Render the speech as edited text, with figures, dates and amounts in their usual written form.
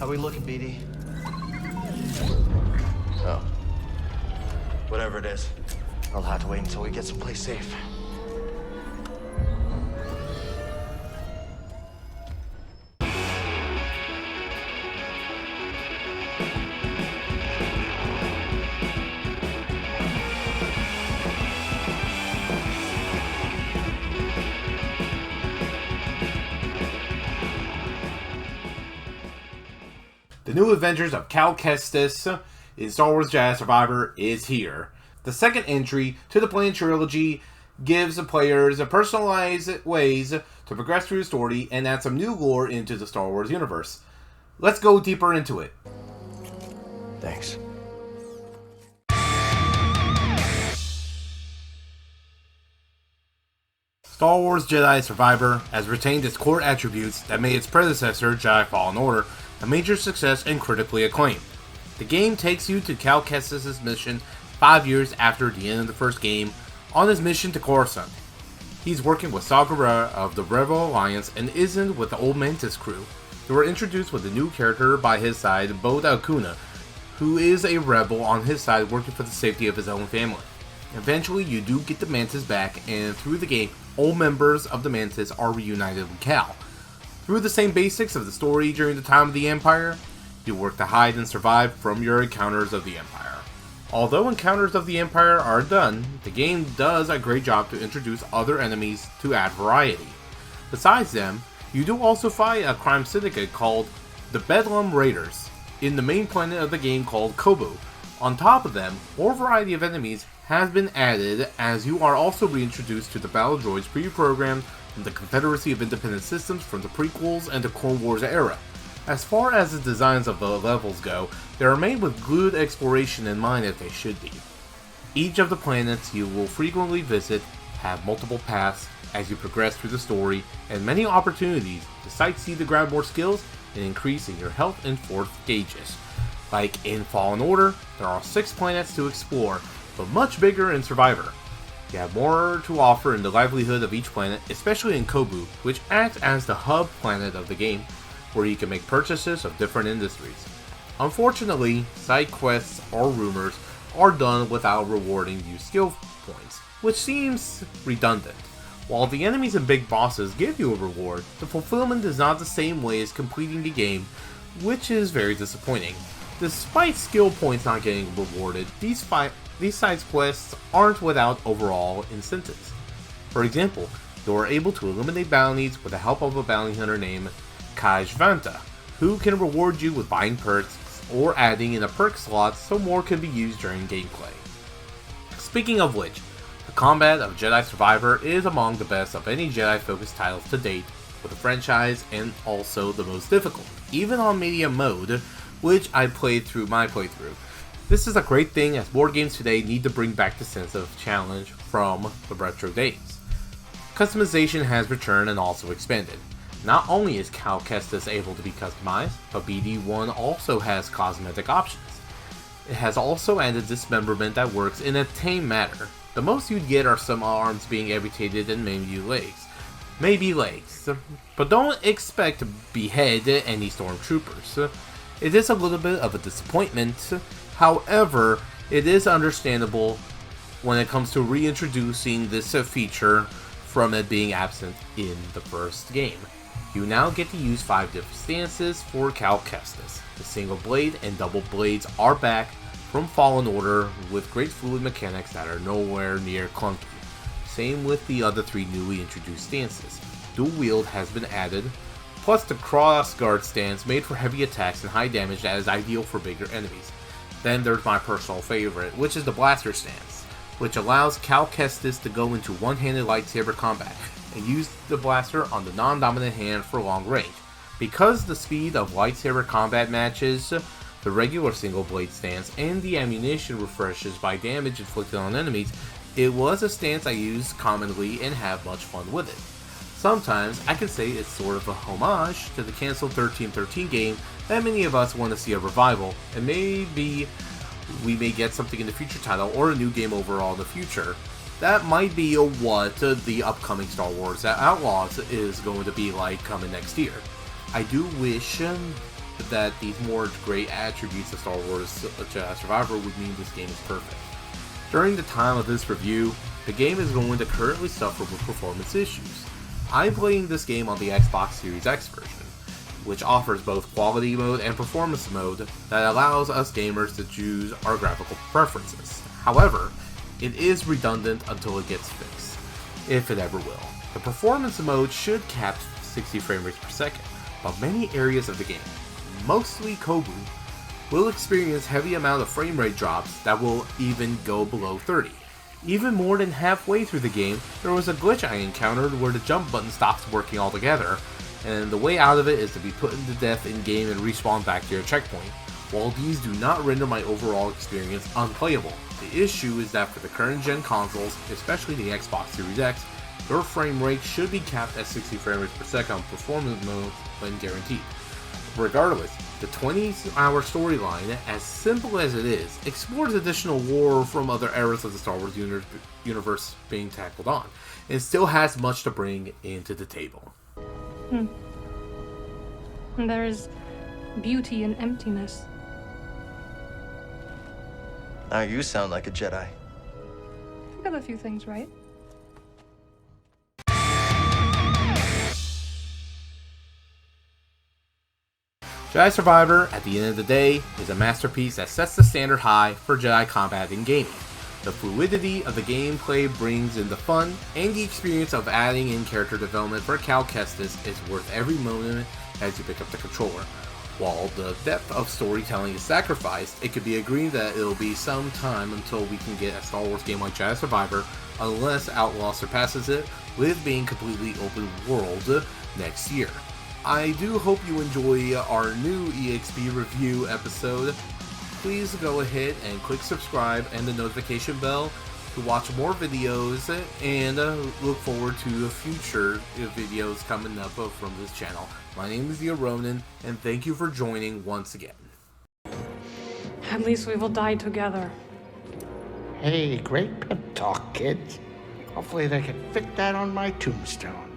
How we looking, BD? Oh. Whatever it is. I'll have to wait until we get someplace safe. The new adventures of Cal Kestis in Star Wars Jedi Survivor is here. The second entry to the planned trilogy gives the players personalized ways to progress through the story and add some new lore into the Star Wars universe. Let's go deeper into it. Thanks. Star Wars Jedi Survivor has retained its core attributes that made its predecessor, Jedi Fallen Order, a major success and critically acclaimed. The game takes you to Cal Kestis' mission 5 years after the end of the first game, on his mission to Coruscant. He's working with Saw Gerrera of the Rebel Alliance and isn't with the Old Mantis crew. They were introduced with a new character by his side, Bo Dalcuna, who is a rebel on his side working for the safety of his own family. Eventually, you do get the Mantis back, and through the game, all members of the Mantis are reunited with Cal. Through the same basics of the story during the time of the Empire, you work to hide and survive from your encounters of the Empire. Although encounters of the Empire are done, the game does a great job to introduce other enemies to add variety. Besides them, you do also fight a crime syndicate called the Bedlam Raiders in the main planet of the game called Kobu. On top of them, more variety of enemies has been added, as you are also reintroduced to the battle droids pre-programmed from the Confederacy of Independent Systems from the prequels and the Clone Wars era. As far as the designs of the levels go, they are made with good exploration in mind as they should be. Each of the planets you will frequently visit have multiple paths as you progress through the story, and many opportunities to sightsee to grab more skills and increase in your health and force gauges. Like in Fallen Order, there are 6 planets to explore, but much bigger in Survivor. You have more to offer in the livelihood of each planet, especially in Kobu, which acts as the hub planet of the game, where you can make purchases of different industries. Unfortunately, side quests or rumors are done without rewarding you skill points, which seems redundant. While the enemies and big bosses give you a reward, the fulfillment is not the same way as completing the game, which is very disappointing. Despite skill points not getting rewarded, these side quests aren't without overall incentives. For example, you are able to eliminate bounties with the help of a bounty hunter named Kaj Vanta, who can reward you with buying perks or adding in a perk slot so more can be used during gameplay. Speaking of which, the combat of Jedi Survivor is among the best of any Jedi-focused titles to date for the franchise, and also the most difficult, even on medium mode, which I played through my playthrough. This is a great thing, as board games today need to bring back the sense of challenge from the retro days. Customization has returned and also expanded. Not only is Cal Kestis able to be customized, but BD1 also has cosmetic options. It has also added dismemberment that works in a tame manner. The most you'd get are some arms being amputated and maybe legs. But don't expect to behead any stormtroopers. It is a little bit of a disappointment. However, it is understandable when it comes to reintroducing this feature from it being absent in the first game. You now get to use 5 different stances for Cal Kestis. The single blade and double blades are back from Fallen Order with great fluid mechanics that are nowhere near clunky. Same with the other 3 newly introduced stances. Dual wield has been added, plus the cross guard stance made for heavy attacks and high damage that is ideal for bigger enemies. Then there's my personal favorite, which is the blaster stance, which allows Cal Kestis to go into one-handed lightsaber combat and use the blaster on the non-dominant hand for long range. Because the speed of lightsaber combat matches the regular single blade stance and the ammunition refreshes by damage inflicted on enemies, it was a stance I used commonly and have much fun with it. Sometimes I can say it's sort of a homage to the cancelled 1313 game that many of us want to see a revival, and maybe we may get something in the future title or a new game overall in the future. That might be what the upcoming Star Wars Outlaws is going to be like coming next year. I do wish that these more great attributes of Star Wars Jedi Survivor would mean this game is perfect. During the time of this review, the game is going to currently suffer with performance issues. I'm playing this game on the Xbox Series X version, which offers both quality mode and performance mode that allows us gamers to choose our graphical preferences. However, it is redundant until it gets fixed, if it ever will. The performance mode should cap 60 frame rates per second, but many areas of the game, mostly Kobu, will experience heavy amount of frame rate drops that will even go below 30. Even more than halfway through the game, there was a glitch I encountered where the jump button stops working altogether, and the way out of it is to be put to death in game and respawn back to your checkpoint. While these do not render my overall experience unplayable, the issue is that for the current gen consoles, especially the Xbox Series X, their frame rate should be capped at 60 frame rates per second on performance mode when guaranteed. Regardless, the 20-hour storyline, as simple as it is, explores additional lore from other eras of the Star Wars universe being tackled on, and still has much to bring into the table. There is beauty in emptiness. Now you sound like a Jedi. You got a few things right. Jedi Survivor, at the end of the day, is a masterpiece that sets the standard high for Jedi combat in gaming. The fluidity of the gameplay brings in the fun, and the experience of adding in character development for Cal Kestis is worth every moment as you pick up the controller. While the depth of storytelling is sacrificed, it could be agreed that it'll be some time until we can get a Star Wars game like Jedi Survivor, unless Outlaws surpasses it with being completely open world next year. I do hope you enjoy our new EXP review episode. Please go ahead and click subscribe and the notification bell to watch more videos, and look forward to future videos coming up from this channel. My name is Ronan, and thank you for joining once again. At least we will die together. Hey, great pep talk, kids. Hopefully they can fit that on my tombstone.